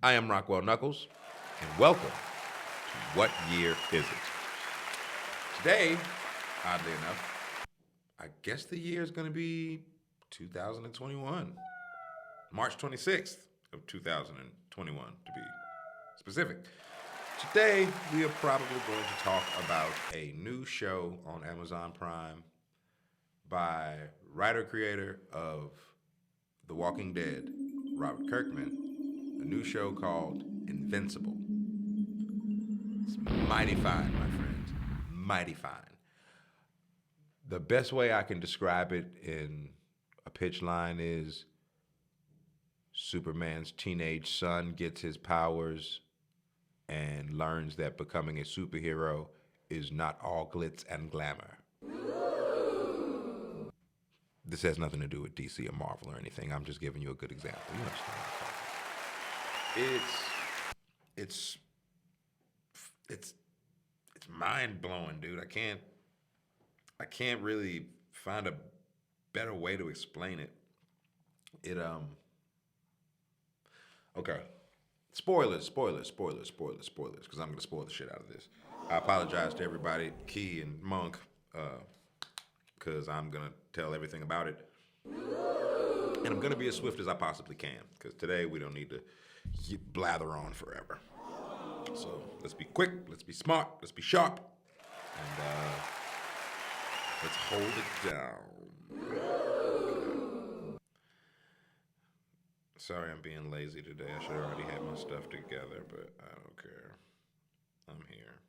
I am Rockwell Knuckles, and welcome to What Year Is It? Today, oddly enough, I guess the year is going to be 2021, March 26th of 2021 to be specific. Today, we are probably going to talk about a new show on Amazon Prime by writer-creator of The Walking Dead, Robert Kirkman, a new show called Invincible. It's mighty fine, my friends. Mighty fine. The best way I can describe it in a pitch line is Superman's teenage son gets his powers and learns that becoming a superhero is not all glitz and glamour. This has nothing to do with DC or Marvel or anything. I'm just giving you a good example. You understand what I'm talking about. It's mind blowing, dude. I can't really find a better way to explain it. Okay. Spoilers, because I'm gonna spoil the shit out of this. I apologize to everybody, Key and Monk, because I'm gonna tell everything about it. And I'm gonna be as swift as I possibly can, because today we don't need to blather on forever. So let's be quick, let's be smart, let's be sharp, and let's hold it down. Sorry I'm being lazy today. I should have already had my stuff together, but I don't care. I'm here.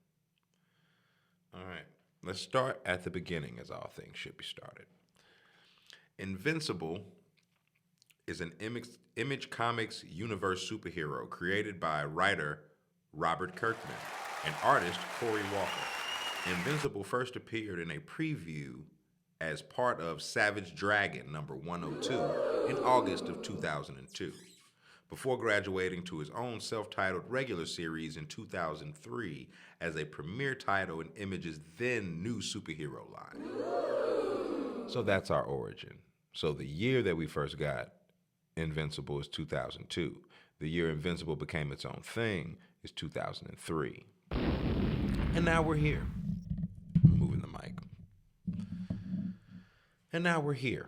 All right, let's start at the beginning, as all things should be started. Invincible is an Image Comics universe superhero created by writer Robert Kirkman and artist Cory Walker. Invincible first appeared in a preview as part of Savage Dragon number 102 in August of 2002, before graduating to his own self-titled regular series in 2003 as a premiere title in Image's then new superhero line. So that's our origin. So the year that we first got Invincible is 2002. The year Invincible became its own thing is 2003. And now we're here. I'm moving the mic. And now we're here.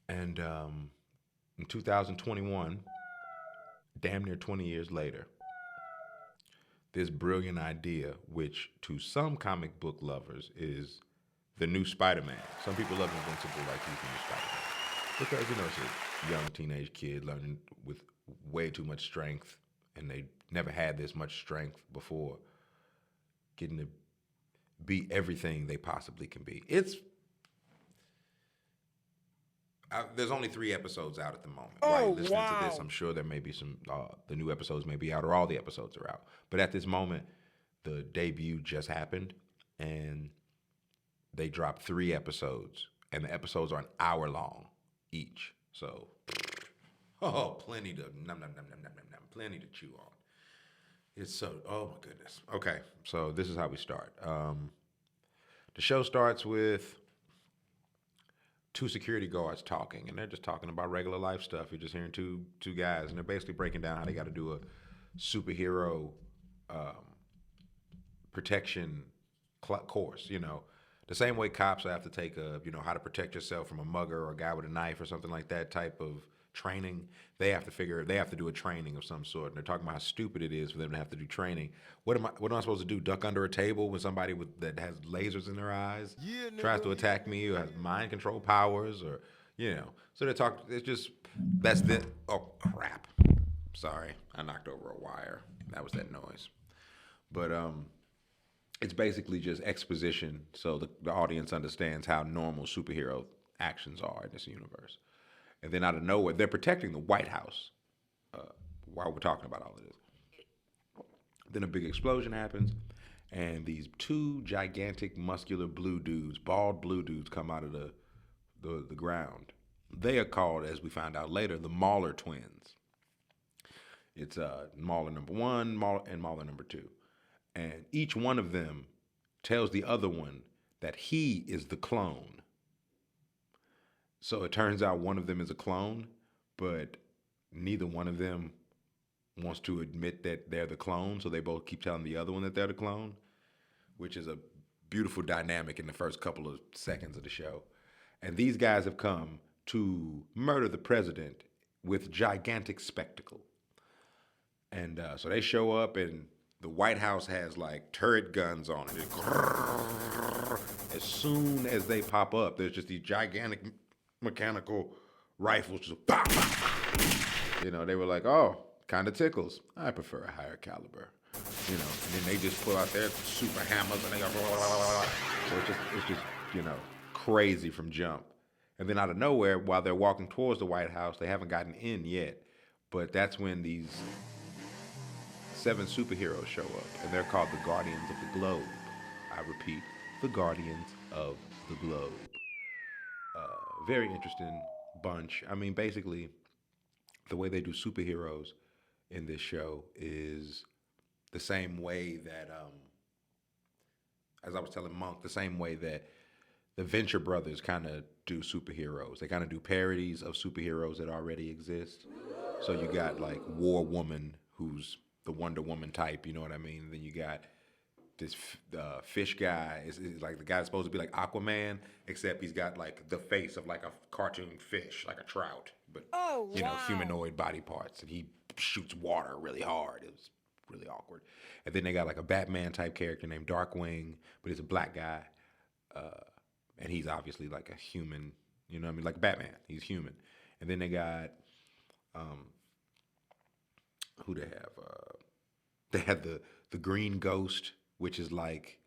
And in 2021, damn near 20 years later, this brilliant idea, which to some comic book lovers is the new Spider-Man. Some people love Invincible like he's the new Spider-Man. Because, it's a young teenage kid learning with way too much strength, and they never had this much strength before, getting to be everything they possibly can be. There's only 3 episodes out at the moment. While you're listening to this, I'm sure there may be some, the new episodes may be out, or all the episodes are out. But at this moment, the debut just happened, and they dropped 3 episodes, and the episodes are an hour long each. So, plenty to plenty to chew on. It's so, oh my goodness. Okay, so this is how we start. The show starts with 2 security guards talking, and they're just talking about regular life stuff. You're just hearing two guys, and they're basically breaking down how they got to do a superhero protection course. The same way cops have to take how to protect yourself from a mugger or a guy with a knife or something like that type of training. They have to do a training of some sort, and they're talking about how stupid it is for them to have to do training. What am I supposed to do? Duck under a table when somebody that has lasers in their eyes tries to attack me, or has mind control powers, or So they talk. It's just that's the. Oh crap! Sorry, I knocked over a wire. That was that noise. But it's basically just exposition, so the audience understands how normal superhero actions are in this universe. And then out of nowhere, they're protecting the White House while we're talking about all of this. Then a big explosion happens, and these 2 gigantic, muscular blue dudes, bald blue dudes, come out of the ground. They are called, as we find out later, the Mauler twins. It's Mauler number 1 and Mauler number 2. And each one of them tells the other one that he is the clone. So it turns out one of them is a clone, but neither one of them wants to admit that they're the clone, so they both keep telling the other one that they're the clone, which is a beautiful dynamic in the first couple of seconds of the show. And these guys have come to murder the president with gigantic spectacle. And so they show up, and the White House has like turret guns on it. As soon as they pop up, there's just these gigantic mechanical rifles. Just, they were like, oh, kind of tickles. I prefer a higher caliber. And then they just pull out their super hammers, and they go, so it's just crazy from jump. And then out of nowhere, while they're walking towards the White House, they haven't gotten in yet, but that's when these 7 superheroes show up, and they're called the Guardians of the Globe. I repeat, the Guardians of the Globe. Very interesting bunch. I mean, basically, the way they do superheroes in this show is the same way that, as I was telling Monk, the same way that the Venture Brothers kind of do superheroes. They kind of do parodies of superheroes that already exist. So you got like War Woman, who's the Wonder Woman type, you know what I mean? And then you got this fish guy, is like the guy that's supposed to be like Aquaman, except he's got like the face of like a cartoon fish, like a trout, but humanoid body parts, and he shoots water really hard. It was really awkward. And then they got like a Batman type character named Darkwing, but he's a black guy, and he's obviously like a human, you know what I mean? Like Batman, he's human. And then they got who they have? They had the Green Ghost, which is like,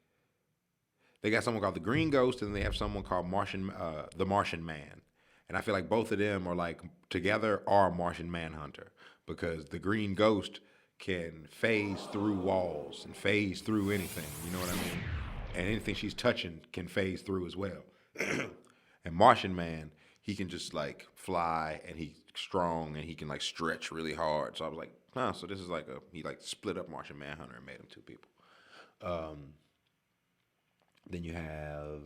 they got someone called the Green Ghost, and they have someone called the Martian Man. And I feel like both of them are like together are Martian Manhunter, because the Green Ghost can phase through walls and phase through anything, you know what I mean? And anything she's touching can phase through as well. And Martian Man, he can just like fly, and he's strong, and he can like stretch really hard. So I was like, so this is like he like split up Martian Manhunter and made him 2 people. Then you have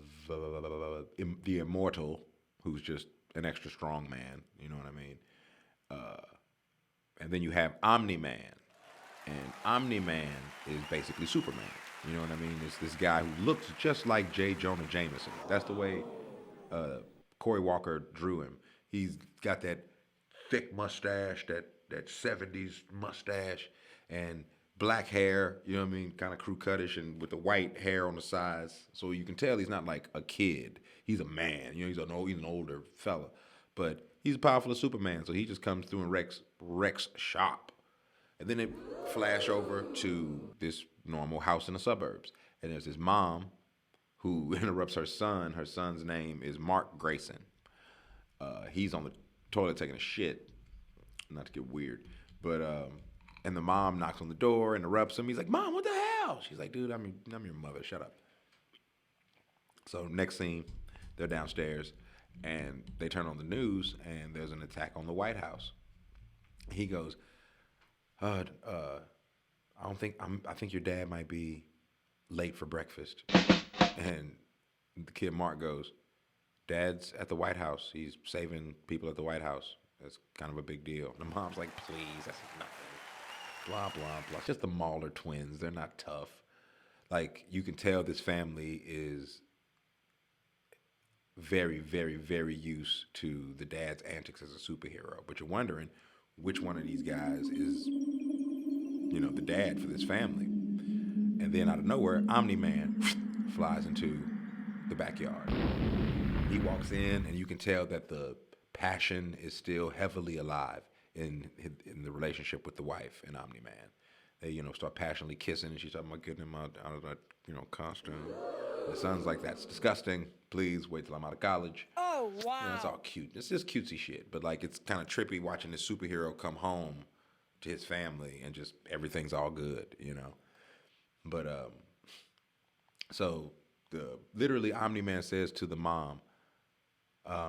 the Immortal, who's just an extra strong man, you know what I mean? And then you have Omni-Man, and Omni-Man is basically Superman, you know what I mean? It's this guy who looks just like J. Jonah Jameson. That's the way Corey Walker drew him. He's got that thick mustache, that 70s mustache, and black hair, you know what I mean, kind of crew cutish, and with the white hair on the sides, so you can tell he's not like a kid. He's a man, he's an older fella, but he's powerful as Superman, so he just comes through and wrecks shop. And then they flash over to this normal house in the suburbs, and there's this mom who interrupts her son. Her son's name is Mark Grayson. He's on the toilet taking a shit, not to get weird, but and the mom knocks on the door, interrupts him. He's like, "Mom, what the hell?" She's like, "Dude, I'm your mother. Shut up." So next scene, they're downstairs, and they turn on the news, and there's an attack on the White House. He goes, I think your dad might be late for breakfast." And the kid Mark goes, "Dad's at the White House. He's saving people at the White House. That's kind of a big deal." And the mom's like, "Please, that's nothing. Blah, blah, blah." Just the Mahler twins. They're not tough. Like, you can tell this family is very, very, very used to the dad's antics as a superhero. But you're wondering which one of these guys is, the dad for this family. And then out of nowhere, Omni-Man flies into the backyard. He walks in, and you can tell that the passion is still heavily alive in the relationship with the wife and Omni-Man. They, start passionately kissing, and she's talking about getting him out of that, costume. The son's like, "That's disgusting. Please wait till I'm out of college." Oh, wow. It's all cute. It's just cutesy shit. But, like, it's kind of trippy watching this superhero come home to his family, and just everything's all good, But, so literally Omni-Man says to the mom,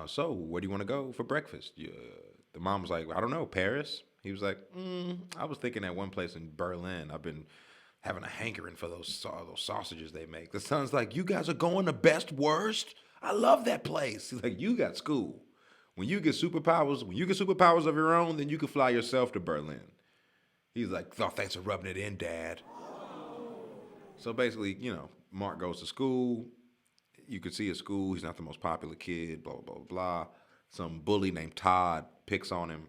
"So where do you want to go for breakfast?" The mom was like, "I don't know, Paris." He was like, "I was thinking at one place in Berlin. I've been having a hankering for those sausages they make." The son's like, "You guys are going to Best Worst? I love that place." He's like, "You got school. When you get superpowers of your own, then you can fly yourself to Berlin." He's like, oh, thanks for rubbing it in, Dad. So basically, Mark goes to school. You could see at school he's not the most popular kid, blah, blah, blah, blah. Some bully named Todd picks on him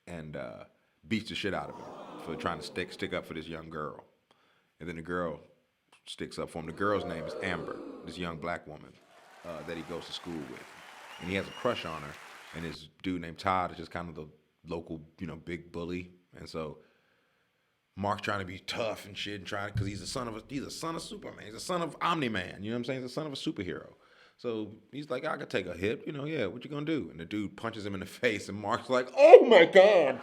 and beats the shit out of him for trying to stick up for this young girl. And then the girl sticks up for him. The girl's name is Amber, this young black woman that he goes to school with. And he has a crush on her. And this dude named Todd is just kind of the local, big bully. And so Mark's trying to be tough and shit, and because he's a son of Superman. He's a son of Omni-Man. You know what I'm saying? He's a son of a superhero. So he's like, I could take a hit. Yeah, what you gonna do? And the dude punches him in the face, and Mark's like, oh my God.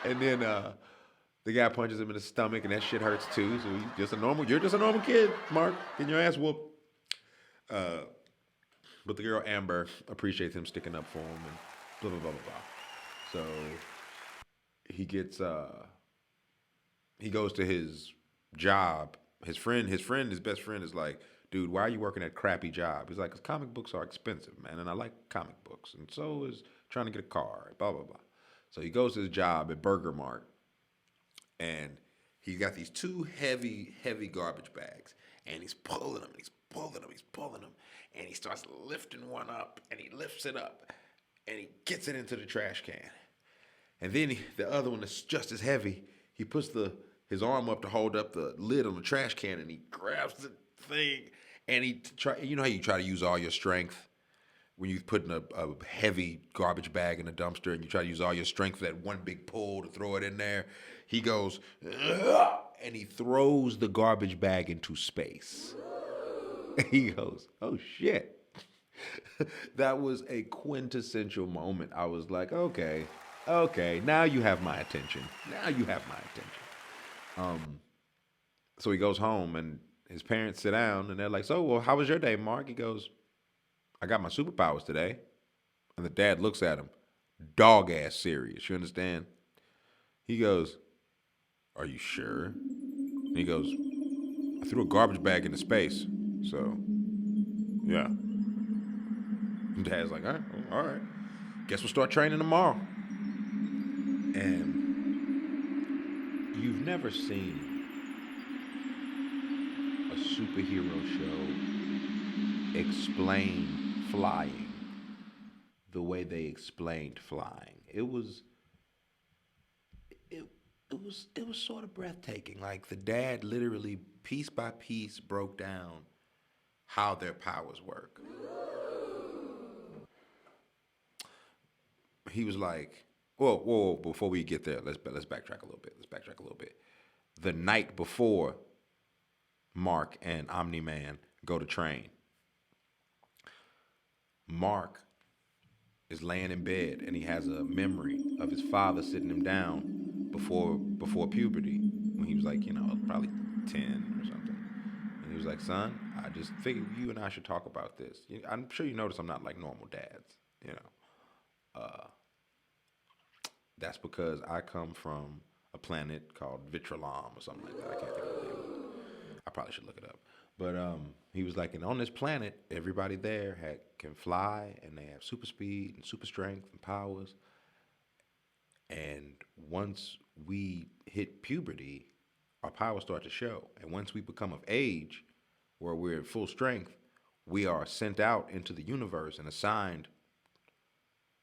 And then the guy punches him in the stomach, and that shit hurts too. So you're just a normal kid, Mark, getting your ass whooped. But the girl Amber appreciates him sticking up for him, and blah blah blah blah blah. So he goes to his job. His best friend is like, dude, why are you working at a crappy job? He's like, 'cause comic books are expensive, man, and I like comic books, and so is trying to get a car, blah blah blah. So he goes to his job at Burger Mart, and he got these two heavy garbage bags, and he's pulling them, and he starts lifting one up, and he lifts it up, and he gets it into the trash can. And then the other one is just as heavy. He puts his arm up to hold up the lid on the trash can, and he grabs the thing, and you know how you try to use all your strength when you put in a heavy garbage bag in a dumpster, and you try to use all your strength for that one big pull to throw it in there. He goes, ugh, and he throws the garbage bag into space. He goes, oh shit. That was a quintessential moment. I was like, okay, now you have my attention. So he goes home, and his parents sit down, and they're like, so, well, how was your day, Mark? He goes, I got my superpowers today. And the dad looks at him, dog ass serious, you understand? He goes, are you sure? And he goes, I threw a garbage bag into space, so, yeah. And dad's like, all right. Guess we'll start training tomorrow. And you've never seen a superhero show explain flying the way they explained flying. It was sort of breathtaking. Like the dad literally piece by piece broke down how their powers work. He was like, whoa, before we get there, let's backtrack a little bit. The night before Mark and Omni-Man go to train, Mark is laying in bed, and he has a memory of his father sitting him down before puberty, when he was like, probably 10 or something. And he was like, son, I just figured you and I should talk about this. I'm sure you notice I'm not like normal dads, That's because I come from a planet called Vitralam or something like that. I can't think of the name. I probably should look it up. But he was like, and on this planet, everybody there can fly, and they have super speed and super strength and powers. And once we hit puberty, our powers start to show. And once we become of age, where we're at full strength, we are sent out into the universe and assigned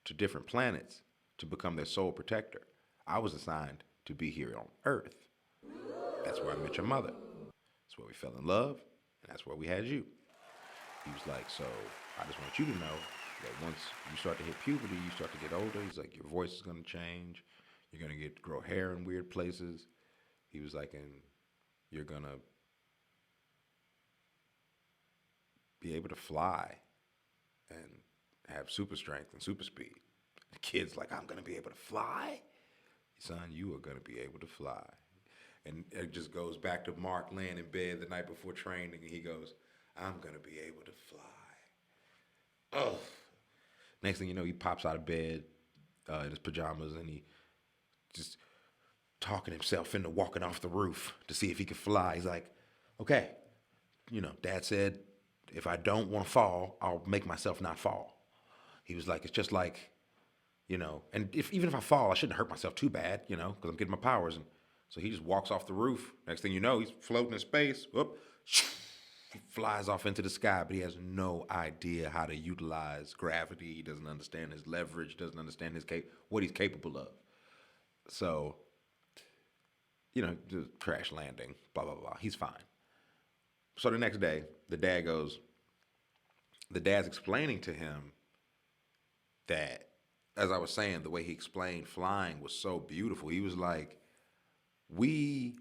to different planets to become their sole protector. I was assigned to be here on Earth. That's where I met your mother. That's where we fell in love, and that's where we had you. He was like, so I just want you to know that once you start to hit puberty, you start to get older. He's like, your voice is going to change. You're going to grow hair in weird places. He was like, and you're going to be able to fly and have super strength and super speed. The kid's like, I'm going to be able to fly? Son, you are going to be able to fly. And it just goes back to Mark laying in bed the night before training, and he goes, I'm going to be able to fly. Oh. Next thing you know, he pops out of bed in his pajamas, and he just talking himself into walking off the roof to see if he could fly. He's like, okay, Dad said, if I don't want to fall, I'll make myself not fall. He was like, it's just like And even if I fall, I shouldn't hurt myself too bad, because I'm getting my powers. And so he just walks off the roof. Next thing you know, he's floating in space. Whoop, he flies off into the sky, but he has no idea how to utilize gravity. He doesn't understand his leverage, doesn't understand what he's capable of. So, just crash landing, blah, blah, blah. He's fine. So the next day, the dad's explaining to him that, as I was saying, the way he explained flying was so beautiful. He was like, we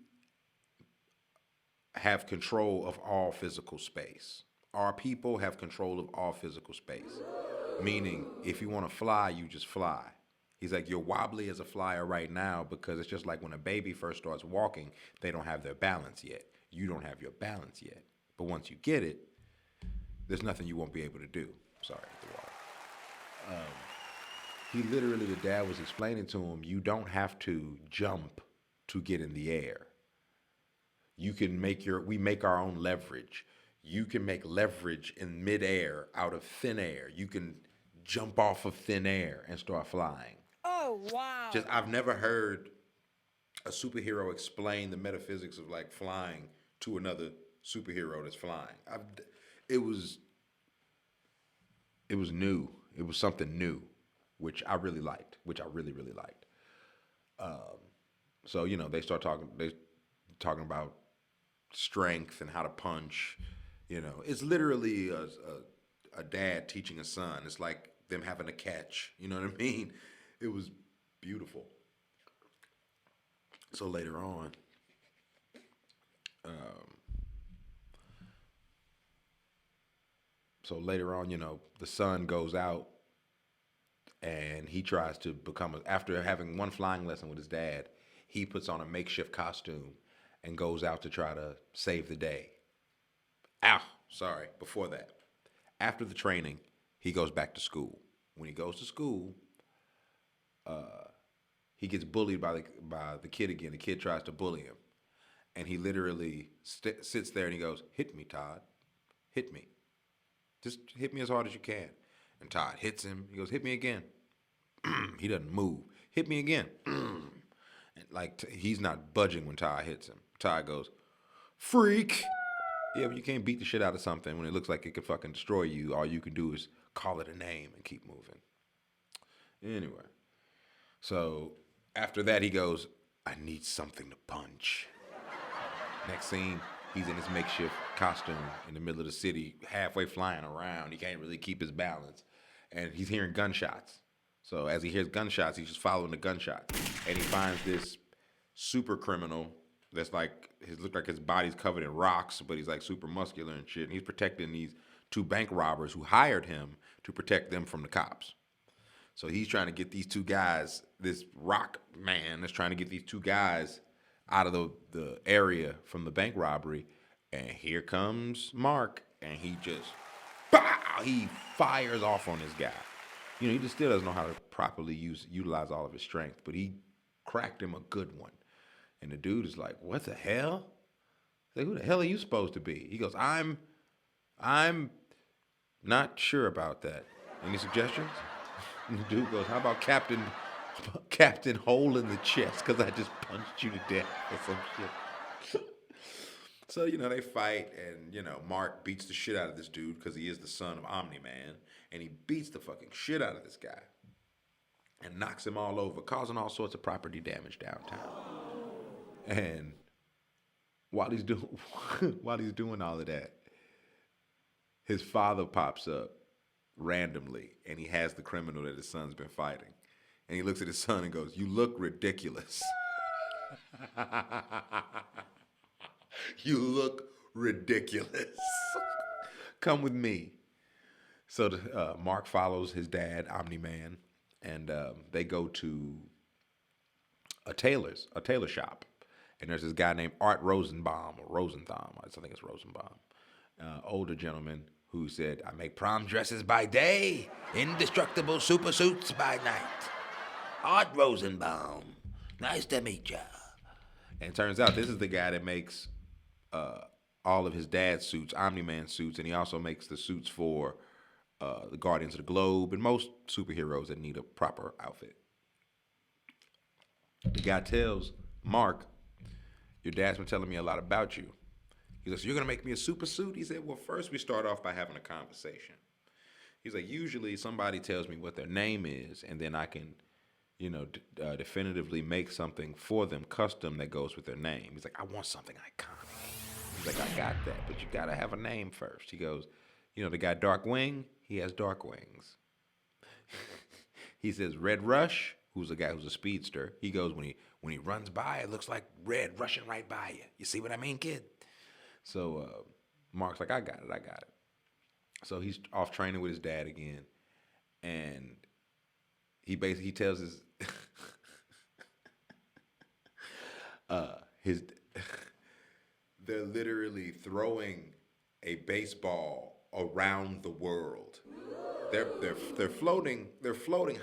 have control of all physical space. Our people have control of all physical space. Meaning, if you want to fly, you just fly. He's like, you're wobbly as a flyer right now because it's just like when a baby first starts walking, they don't have their balance yet. You don't have your balance yet. But once you get it, there's nothing you won't be able to do. Sorry, the water. The dad was explaining to him, you don't have to jump to get in the air. We make our own leverage. You can make leverage in midair out of thin air. You can jump off of thin air and start flying. Oh, wow. I've never heard a superhero explain the metaphysics of like flying to another superhero that's flying. It was new. It was something new, which I really liked. Really liked. So they start talking about strength and how to punch. It's literally a dad teaching a son. It's like them having a catch. You know what I mean? It was beautiful. So later on, the son goes out and he tries to after having one flying lesson with his dad, he puts on a makeshift costume and goes out to try to save the day. Before that. After the training, he goes back to school. When he goes to school, he gets bullied by the kid again. The kid tries to bully him. And he literally sits there and he goes, hit me, Todd. Hit me. Just hit me as hard as you can. And Todd hits him. He goes, hit me again. He doesn't move. Hit me again. He's not budging when Todd hits him. Todd goes, freak. Yeah, but you can't beat the shit out of something when it looks like it could fucking destroy you. All you can do is call it a name and keep moving. Anyway. So after that, he goes, I need something to punch. Next scene, he's in his makeshift costume in the middle of the city, halfway flying around. He can't really keep his balance. And he's hearing gunshots. So as he hears gunshots, he's just following the gunshots. And he finds this super criminal that's look like his body's covered in rocks, but he's like super muscular and shit. And he's protecting these two bank robbers who hired him to protect them from the cops. So he's trying to get these two guys, this rock man that's trying to get these two guys out of the area from the bank robbery. And here comes Mark, and he just, he fires off on this guy. He just still doesn't know how to properly utilize all of his strength, but he cracked him a good one. And the dude is like, what the hell? Like, who the hell are you supposed to be? He goes, I'm not sure about that. Any suggestions? And the dude goes, how about Captain Hole in the Chest? Because I just punched you to death or some shit. So, they fight, and, Mark beats the shit out of this dude because he is the son of Omni-Man. And he beats the fucking shit out of this guy and knocks him all over, causing all sorts of property damage downtown. And while he's doing all of that, his father pops up randomly, and he has the criminal that his son's been fighting. And he looks at his son and goes, you look ridiculous. You look ridiculous. Come with me. So Mark follows his dad, Omni-Man, and they go to a tailor shop. And there's this guy named Art Rosenbaum, or Rosenthal, I think it's Rosenbaum, older gentleman who said, I make prom dresses by day, indestructible super suits by night. Art Rosenbaum, nice to meet ya. And it turns out this is the guy that makes all of his dad's suits, Omni-Man suits, and he also makes the suits for the Guardians of the Globe, and most superheroes that need a proper outfit. The guy tells Mark, your dad's been telling me a lot about you. He says, so you're going to make me a super suit? He said, well, first we start off by having a conversation. He's like, usually somebody tells me what their name is, and then I can, definitively make something for them custom that goes with their name. He's like, I want something iconic. He's like, I got that, but you got to have a name first. He goes, the guy Dark Wing, he has dark wings. He says, Red Rush, who's a guy who's a speedster, he goes, when he runs by, it looks like red rushing right by you. You see what I mean, kid? So Mark's like, I got it. So he's off training with his dad again, and he tells his they're literally throwing a baseball around the world. They're floating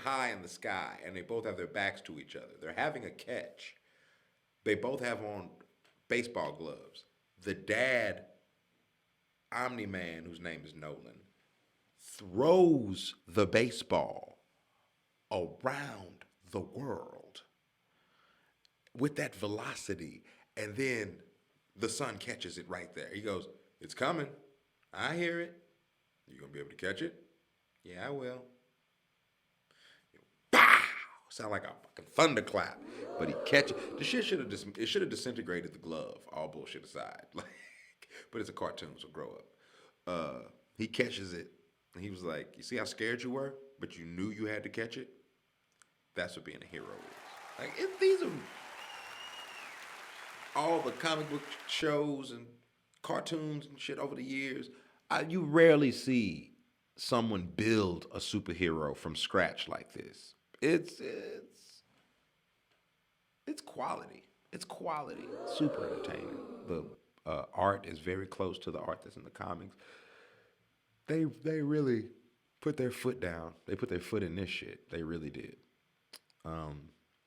high in the sky, and they both have their backs to each other. They're having a catch. They both have on baseball gloves. The dad, Omni-Man, whose name is Nolan, throws the baseball around the world with that velocity, and then the son catches it right there. He goes, it's coming. I hear it. You gonna be able to catch it? Yeah, I will. Pow! Sound like a fucking thunderclap. But he catches it. The shit should have disintegrated the glove, all bullshit aside. But it's a cartoon, so grow up. He catches it, and he was like, you see how scared you were? But you knew you had to catch it? That's what being a hero is. These are all the comic book shows and cartoons and shit over the years. You rarely see someone build a superhero from scratch like this. It's quality. It's quality. Super entertaining. The art is very close to the art that's in the comics. They really put their foot down. They put their foot in this shit. They really did.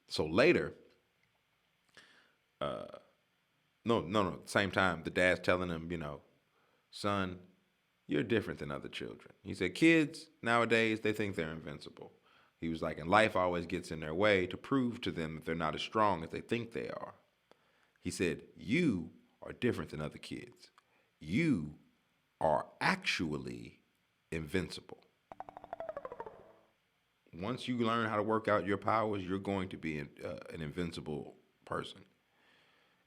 So later, no. Same time, the dad's telling him, son, you're different than other children. He said, kids nowadays, they think they're invincible. He was like, and life always gets in their way to prove to them that they're not as strong as they think they are. He said, you are different than other kids. You are actually invincible. Once you learn how to work out your powers, you're going to be an invincible person.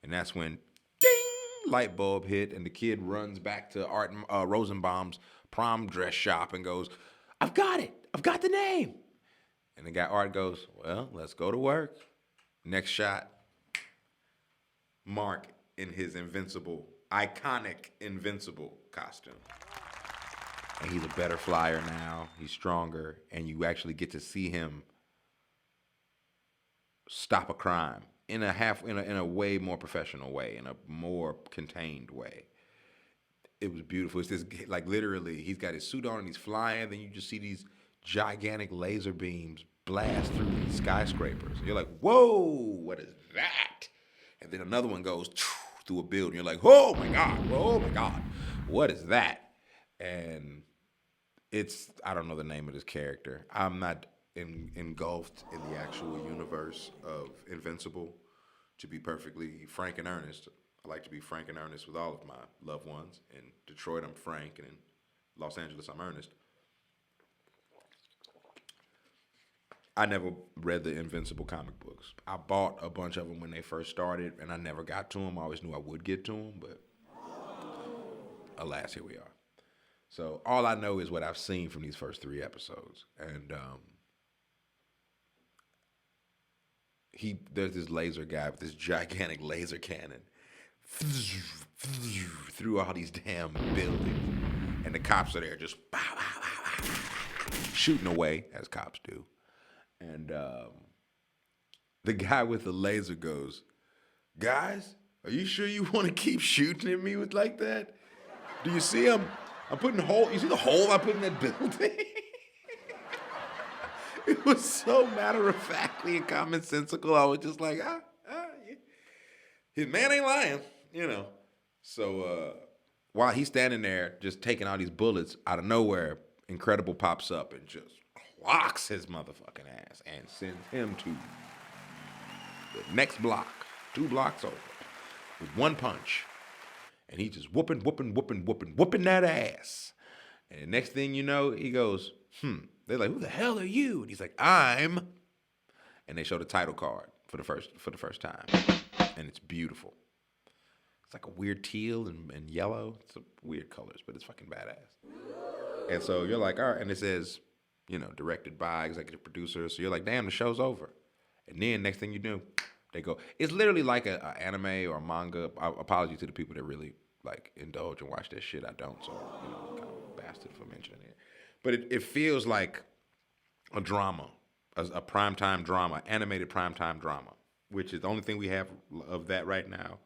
And that's when, ding, light bulb hit, and the kid runs back to Art Rosenbaum's prom dress shop and goes, I've got it. I've got the name. And the guy Art goes, well, let's go to work. Next shot, Mark in his iconic Invincible costume. And he's a better flyer now. He's stronger. And you actually get to see him stop a crime in a way more professional way, in a more contained way. It was beautiful. It's this, literally, he's got his suit on and he's flying. Then you just see these gigantic laser beams blast through these skyscrapers. You're like, whoa, what is that? And then another one goes through a building. You're like, oh my God, what is that? And I don't know the name of this character. I'm not engulfed in the actual universe of Invincible, to be perfectly frank and earnest. I like to be frank and earnest with all of my loved ones. In Detroit, I'm frank, and in Los Angeles, I'm earnest. I never read the Invincible comic books. I bought a bunch of them when they first started, and I never got to them. I always knew I would get to them, but alas, here we are. So all I know is what I've seen from these first 3 episodes. And there's this laser guy with this gigantic laser cannon through all these damn buildings. And the cops are there just shooting away, as cops do. And the guy with the laser goes, guys, are you sure you want to keep shooting at me with like that? Do you see I'm putting you see the hole I put in that building? It was so matter-of-factly and commonsensical. I was just like, yeah. His man ain't lying, So while he's standing there just taking all these bullets out of nowhere, Incredible pops up and just clocks his motherfucking ass and sends him to the next block, 2 blocks over, with one punch. And he just whooping that ass. And the next thing you know, he goes, They're like, who the hell are you? And he's like, I'm. And they show the title card for the first time. And it's beautiful. It's like a weird teal and yellow. It's weird colors, but it's fucking badass. And so you're like, all right. And it says, directed by executive producer. So you're like, damn, the show's over. And then next thing you do, they go. It's literally like an anime or a manga. Apology to the people that really like indulge and watch that shit. I don't, so kind of a bastard for mentioning it. But it feels like a drama, a primetime drama, animated primetime drama, which is the only thing we have of that right now,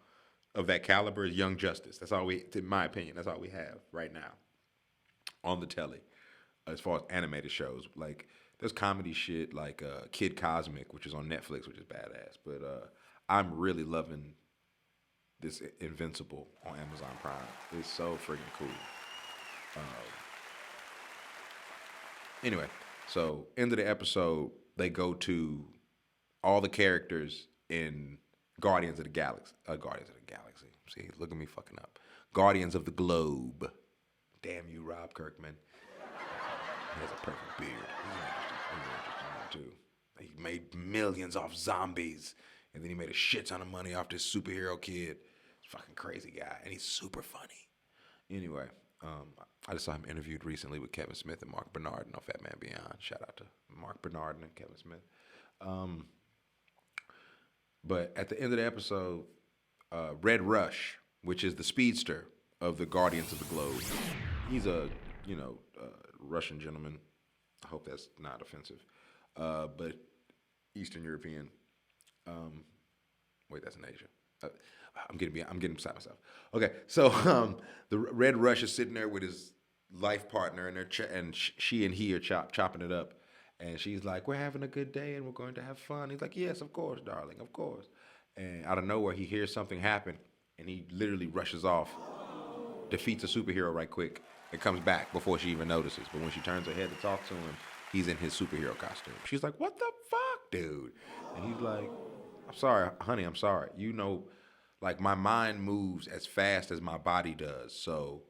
of that caliber, is Young Justice. That's all we, in my opinion, that's all we have right now on the telly as far as animated shows. Like, there's comedy shit like Kid Cosmic, which is on Netflix, which is badass. But I'm really loving this Invincible on Amazon Prime. It's so freaking cool. Anyway, so end of the episode, they go to all the characters in Guardians of the Galaxy. See, look at me fucking up. Guardians of the Globe. Damn you, Rob Kirkman. He has a perfect beard. He's interesting too. He made millions off zombies, and then he made a shit ton of money off this superhero kid. Fucking crazy guy, and he's super funny. Anyway, I just saw him interviewed recently with Kevin Smith and Mark Bernard on Fat Man Beyond. Shout out to Mark Bernard and Kevin Smith. But at the end of the episode, Red Rush, which is the speedster of the Guardians of the Globe, he's a Russian gentleman. I hope that's not offensive, but Eastern European. Wait, that's in Asia. I'm getting beside myself. Okay, so the Red Rush is sitting there with his life partner, and she and he are chopping it up, and she's like, "We're having a good day, and we're going to have fun." He's like, "Yes, of course, darling, of course." And out of nowhere, he hears something happen, and he literally rushes off, defeats a superhero right quick, and comes back before she even notices. But when she turns her head to talk to him, he's in his superhero costume. She's like, "What the fuck, dude?" And he's like, "I'm sorry, honey, I'm sorry. Like, my mind moves as fast as my body does. So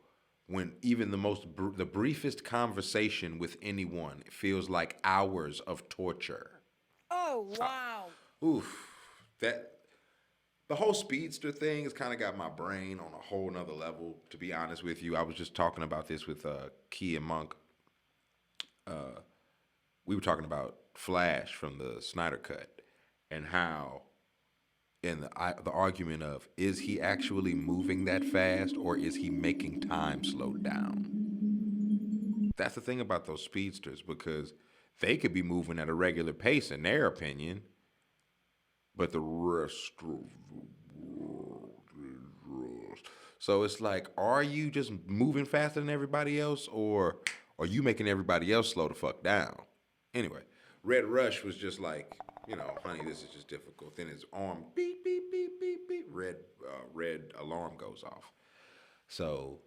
when even the briefest conversation with anyone, it feels like hours of torture." Oh, wow. The whole speedster thing has kind of got my brain on a whole nother level, to be honest with you. I was just talking about this with Key and Monk. We were talking about Flash from the Snyder Cut, and how in the argument of, is he actually moving that fast, or is he making time slow down? That's the thing about those speedsters, because they could be moving at a regular pace in their opinion, but the rest of the world is rust. So it's like, are you just moving faster than everybody else, or are you making everybody else slow the fuck down? Anyway, Red Rush was just like, honey, this is just difficult. Then his arm, beep, beep, beep, beep, beep, red alarm goes off. So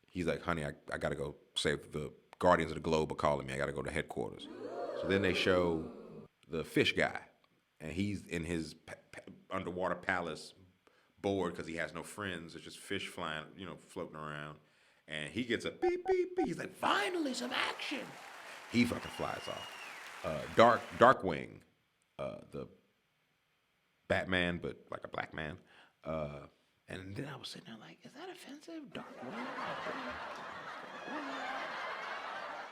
he's like, honey, I got to go save the Guardians of the Globe are calling me. I got to go to headquarters. So then they show the fish guy, and he's in his underwater palace, bored because he has no friends. There's just fish flying, floating around. And he gets a beep, beep, beep. He's like, finally, some action. He fucking flies off. Darkwing, the Batman, but like a black man. And then I was sitting there like, is that offensive? Darkwing?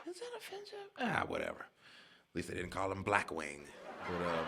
Is that offensive? Whatever. At least they didn't call him Blackwing. But